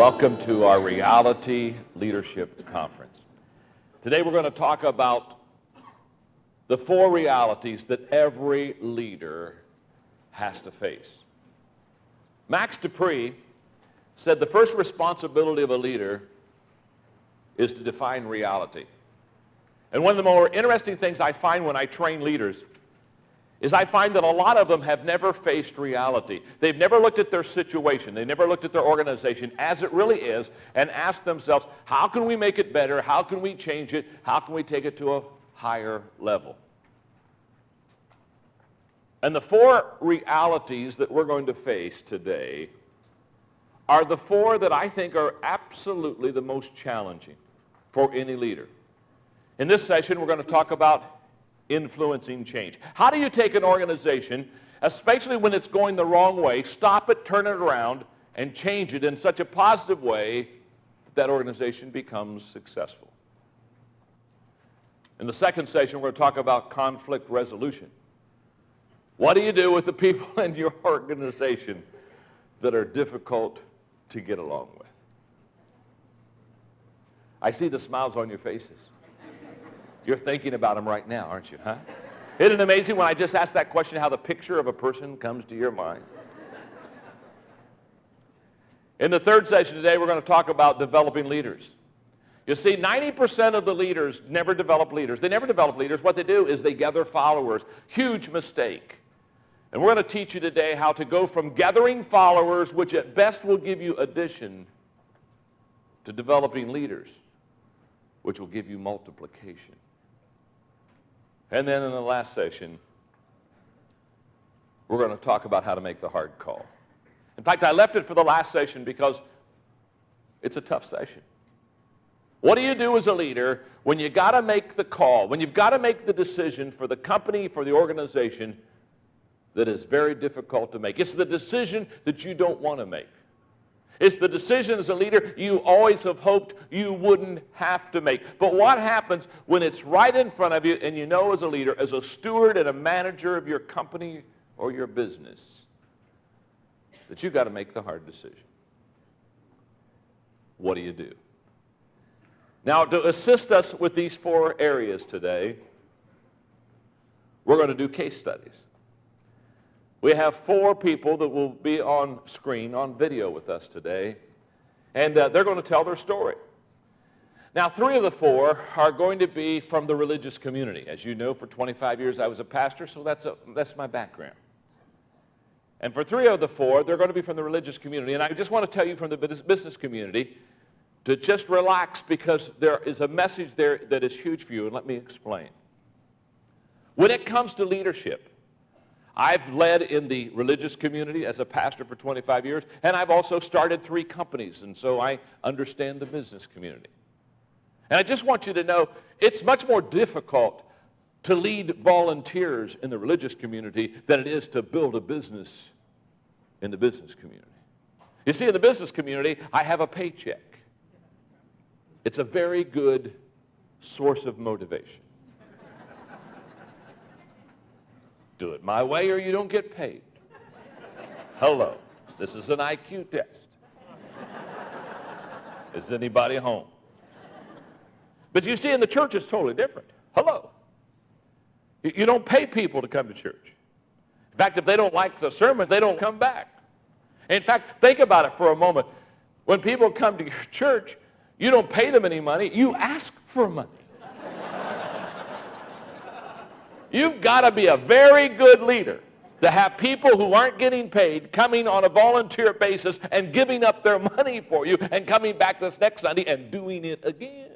Welcome to our Reality Leadership Conference. Today we're going to talk about the 4 realities that every leader has to face. Max Dupree said the first responsibility of a leader is to define reality. And one of the more interesting things I find when I train leaders is I find that a lot of them have never faced reality. They've never looked at their situation. They never looked at their organization as it really is and asked themselves, how can we make it better? How can we change it? How can we take it to a higher level? And the 4 realities that we're going to face today are the 4 that I think are absolutely the most challenging for any leader. In this session, we're going to talk about influencing change. How do you take an organization, especially when it's going the wrong way, stop it, turn it around, and change it in such a positive way that organization becomes successful? In the second session, we're going to talk about conflict resolution. What do you do with the people in your organization that are difficult to get along with? I see the smiles on your faces. You're thinking about them right now, aren't you, huh? Isn't it amazing when I just ask that question, how the picture of a person comes to your mind? In the third session today, we're going to talk about developing leaders. You see, 90% of the leaders never develop leaders. They never develop leaders. What they do is they gather followers. Huge mistake. And we're going to teach you today how to go from gathering followers, which at best will give you addition, to developing leaders, which will give you multiplication. And then in the last session, we're going to talk about how to make the hard call. In fact, I left it for the last session because it's a tough session. What do you do as a leader when you got to make the call, when you've got to make the decision for the company, for the organization that is very difficult to make? It's the decision that you don't want to make. It's the decision as a leader you always have hoped you wouldn't have to make. But what happens when it's right in front of you and you know as a leader, as a steward and a manager of your company or your business, that you've got to make the hard decision? What do? Now, to assist us with these 4 areas today, we're going to do case studies. We have 4 people that will be on screen, on video with us today, and they're going to tell their story. Now, 3 of the 4 are going to be from the religious community. As you know, for 25 years I was a pastor, so that's my background. And for 3 of the 4, they're going to be from the religious community. And I just want to tell you from the business community to just relax, because there is a message there that is huge for you, and let me explain. When it comes to leadership, I've led in the religious community as a pastor for 25 years, and I've also started 3 companies, and so I understand the business community. And I just want you to know it's much more difficult to lead volunteers in the religious community than it is to build a business in the business community. You see, in the business community, I have a paycheck. It's a very good source of motivation. Do it my way or you don't get paid. Hello. This is an IQ test. Is anybody home? But you see, in the church, it's totally different. Hello. You don't pay people to come to church. In fact, if they don't like the sermon, they don't come back. In fact, think about it for a moment. When people come to your church, you don't pay them any money. You ask for money. You've got to be a very good leader to have people who aren't getting paid coming on a volunteer basis and giving up their money for you and coming back this next Sunday and doing it again.